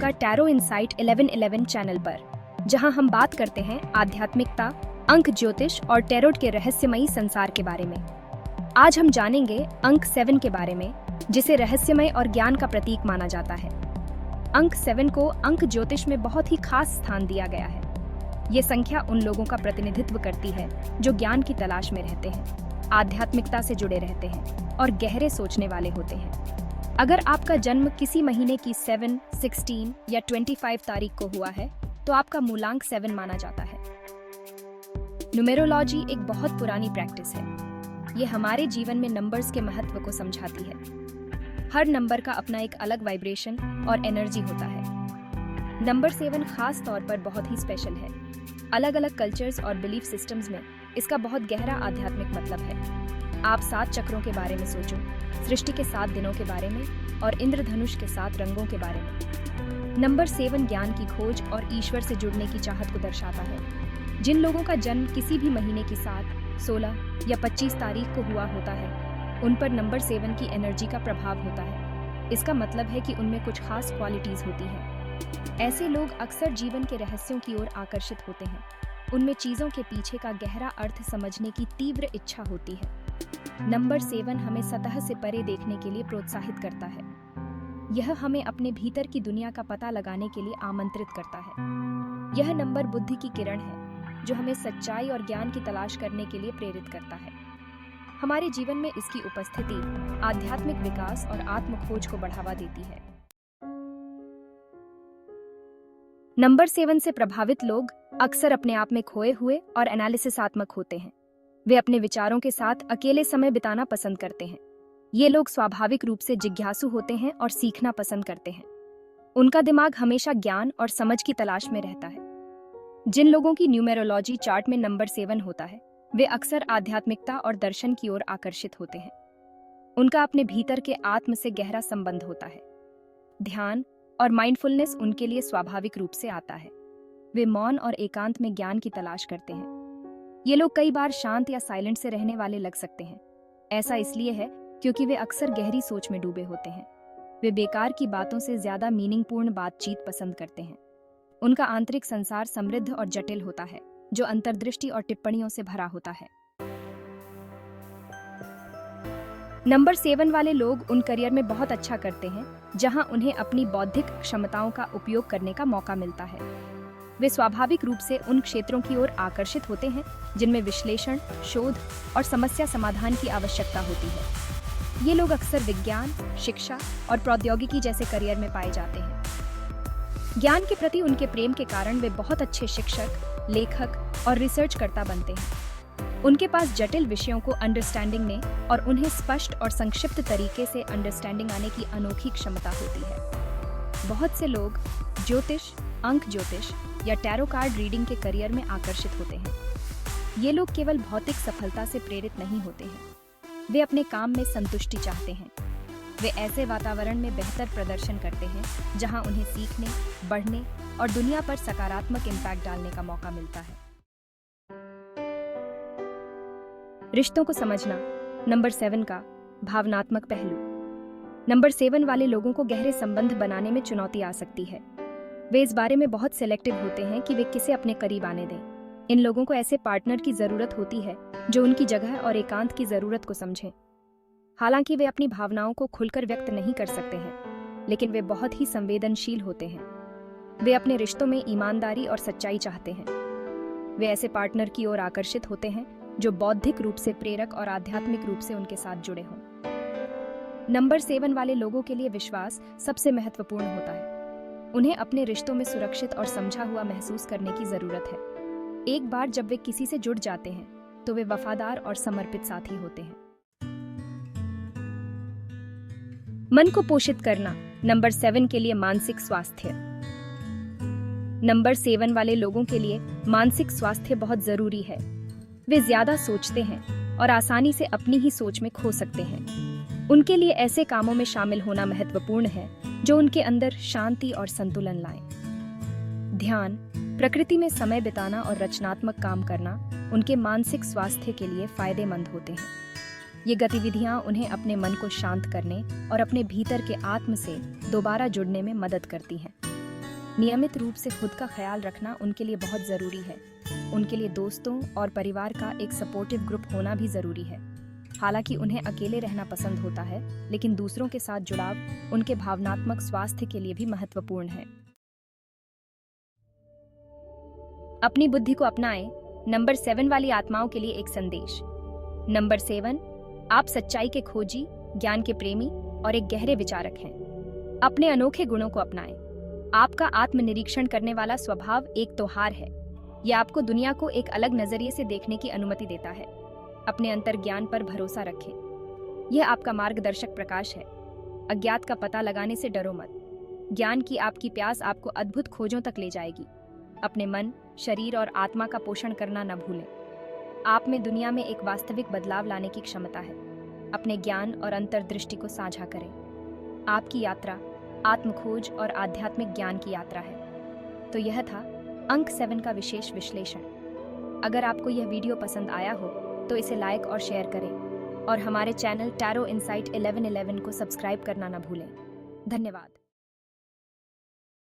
आपका tarot insight 1111 channel पर, जहां हम बात करते हैं आध्यात्मिकता, अंक ज्योतिष और टैरोट के रहस्यमयी संसार के बारे में। आज हम जानेंगे अंक 7 के बारे में, जिसे रहस्यमय और ज्ञान का प्रतीक माना जाता है। अंक 7 को अंक ज्योतिष में बहुत ही खास स्थान दिया गया है। ये संख्या उन लोगों का प्रतिनिधित्व करती है जो ज्ञान की तलाश में रहते हैं, आध्यात्मिकता से जुड़े रहते हैं और गहरे सोचने वाले होते हैं। अगर आपका जन्म किसी महीने की 7, 16 या 25 तारीख को हुआ है, तो आपका मूलांक 7 माना जाता है। न्यूमेरोलॉजी एक बहुत पुरानी प्रैक्टिस है। ये हमारे जीवन में नंबर्स के महत्व को समझाती है। हर नंबर का अपना एक अलग वाइब्रेशन और एनर्जी होता है। नंबर 7 खास तौर पर बहुत ही स्पेशल है। अलग अलग कल्चर्स और बिलीफ सिस्टम्स में इसका बहुत गहरा आध्यात्मिक मतलब है। आप 7 चक्रों के बारे में सोचो, सृष्टि के 7 दिनों के बारे में और इंद्रधनुष के 7 रंगों के बारे में। नंबर 7 ज्ञान की खोज और ईश्वर से जुड़ने की चाहत को दर्शाता है। जिन लोगों का जन्म किसी भी महीने की 7, 16 या 25 तारीख को हुआ होता है, उन पर नंबर 7 की एनर्जी का प्रभाव होता है। इसका मतलब है कि उनमें कुछ खास क्वालिटीज होती हैं। ऐसे लोग अक्सर जीवन के रहस्यों की ओर आकर्षित होते हैं। उनमें चीजों के पीछे का गहरा अर्थ समझने की तीव्र इच्छा होती है। नंबर 7 हमें सतह से परे देखने के लिए प्रोत्साहित करता है। यह हमें अपने भीतर की दुनिया का पता लगाने के लिए आमंत्रित करता है। यह नंबर बुद्धि की किरण है, जो हमें सच्चाई और ज्ञान की तलाश करने के लिए प्रेरित करता है। हमारे जीवन में इसकी उपस्थिति आध्यात्मिक विकास और आत्म खोज को बढ़ावा देती है। नंबर 7 से प्रभावित लोग अक्सर अपने आप में खोए हुए और एनालिसिसात्मक होते हैं। वे अपने विचारों के साथ अकेले समय बिताना पसंद करते हैं। ये लोग स्वाभाविक रूप से जिज्ञासु होते हैं और सीखना पसंद करते हैं। उनका दिमाग हमेशा ज्ञान और समझ की तलाश में रहता है। जिन लोगों की न्यूमेरोलॉजी चार्ट में नंबर 7 होता है, वे अक्सर आध्यात्मिकता और दर्शन की ओर आकर्षित होते हैं। उनका अपने भीतर के आत्म से गहरा संबंध होता है। ध्यान और माइंडफुलनेस उनके लिए स्वाभाविक रूप से आता है। वे मौन और एकांत में ज्ञान की तलाश करते हैं। ये लोग कई बार शांत या साइलेंट से रहने वाले लग सकते हैं। ऐसा इसलिए है क्योंकि वे अक्सर गहरी सोच में डूबे होते हैं। वे बेकार की बातों से ज्यादा मीनिंगपूर्ण बातचीत पसंद करते हैं। उनका आंतरिक संसार समृद्ध और जटिल होता है, जो अंतर्दृष्टि और टिप्पणियों से भरा होता है। नंबर 7 वाले लोग उन करियर में बहुत अच्छा करते हैं जहां उन्हें अपनी बौद्धिक क्षमताओं का उपयोग करने का मौका मिलता है। वे स्वाभाविक रूप से उन क्षेत्रों की ओर आकर्षित होते हैं जिनमें विश्लेषण, शोध और समस्या समाधान की आवश्यकता होती है। ये लोग अक्सर विज्ञान, शिक्षा और प्रौद्योगिकी जैसे करियर में पाए जाते हैं। ज्ञान के प्रति उनके प्रेम के कारण वे बहुत अच्छे शिक्षक, लेखक और रिसर्चकर्ता बनते हैं। उनके पास जटिल विषयों को अंडरस्टैंडिंग में और उन्हें स्पष्ट और संक्षिप्त तरीके से अंडरस्टैंडिंग आने की अनोखी क्षमता होती है। बहुत से लोग ज्योतिष, अंक ज्योतिष या टैरो कार्ड रीडिंग के करियर में आकर्षित होते हैं। ये लोग केवल भौतिक सफलता से प्रेरित नहीं होते हैं। वे अपने काम में संतुष्टि चाहते हैं। वे ऐसे वातावरण में बेहतर प्रदर्शन करते हैं जहां उन्हें सीखने, बढ़ने और दुनिया पर सकारात्मक इम्पैक्ट डालने का मौका मिलता है। रिश्तों को समझना, नंबर 7 का भावनात्मक पहलू। नंबर 7 वाले लोगों को गहरे संबंध बनाने में चुनौती आ सकती है। वे इस बारे में बहुत सिलेक्टिव होते हैं कि वे किसे अपने करीब आने दें। इन लोगों को ऐसे पार्टनर की जरूरत होती है जो उनकी जगह और एकांत की जरूरत को समझें। हालांकि वे अपनी भावनाओं को खुलकर व्यक्त नहीं कर सकते हैं, लेकिन वे बहुत ही संवेदनशील होते हैं। वे अपने रिश्तों में ईमानदारी और सच्चाई चाहते हैं। वे ऐसे पार्टनर की ओर आकर्षित होते हैं जो बौद्धिक रूप से प्रेरक और आध्यात्मिक रूप से उनके साथ जुड़े हों। नंबर 7 वाले लोगों के लिए विश्वास सबसे महत्वपूर्ण होता है। उन्हें अपने रिश्तों में सुरक्षित और समझा हुआ महसूस करने की जरूरत है। एक बार जब वे किसी से जुड़ जाते हैं, तो वे वफादार और समर्पित साथी होते हैं। मन को पोषित करना, नंबर 7 के लिए मानसिक स्वास्थ्य। नंबर 7 वाले लोगों के लिए मानसिक स्वास्थ्य बहुत जरूरी है। वे ज्यादा सोचते हैं और आसानी से अपनी ही सोच में खो सकते हैं। उनके लिए ऐसे कामों में शामिल होना महत्वपूर्ण है जो उनके अंदर शांति और संतुलन लाएं। ध्यान, प्रकृति में समय बिताना और रचनात्मक काम करना उनके मानसिक स्वास्थ्य के लिए फायदेमंद होते हैं। ये गतिविधियां उन्हें अपने मन को शांत करने और अपने भीतर के आत्म से दोबारा जुड़ने में मदद करती हैं। नियमित रूप से खुद का ख्याल रखना उनके लिए बहुत ज़रूरी है। उनके लिए दोस्तों और परिवार का एक सपोर्टिव ग्रुप होना भी ज़रूरी है। हालांकि उन्हें अकेले रहना पसंद होता है, लेकिन दूसरों के साथ जुड़ाव उनके भावनात्मक स्वास्थ्य के लिए भी महत्वपूर्ण है। अपनी बुद्धि को अपनाएं। नंबर 7 वाली आत्माओं के लिए एक संदेश। नंबर 7, आप सच्चाई के खोजी, ज्ञान के प्रेमी और एक गहरे विचारक हैं। अपने अनोखे गुणों को अपनाएं। आपका आत्मनिरीक्षण करने वाला स्वभाव एक त्योहार है। यह आपको दुनिया को एक अलग नजरिए से देखने की अनुमति देता है। अपने अंतर्ज्ञान पर भरोसा रखें। यह आपका मार्गदर्शक प्रकाश है। अज्ञात का पता लगाने से डरो मत। ज्ञान की आपकी प्यास आपको अद्भुत खोजों तक ले जाएगी। अपने मन, शरीर और आत्मा का पोषण करना न भूलें। आप में दुनिया में एक वास्तविक बदलाव लाने की क्षमता है। अपने ज्ञान और अंतर्दृष्टि को साझा करें। आपकी यात्रा आत्मखोज और आध्यात्मिक ज्ञान की यात्रा है। तो यह था अंक 7 का विशेष विश्लेषण। अगर आपको यह वीडियो पसंद आया हो तो इसे लाइक और शेयर करें और हमारे चैनल टैरो इनसाइट 1111 को सब्सक्राइब करना न भूलें। धन्यवाद।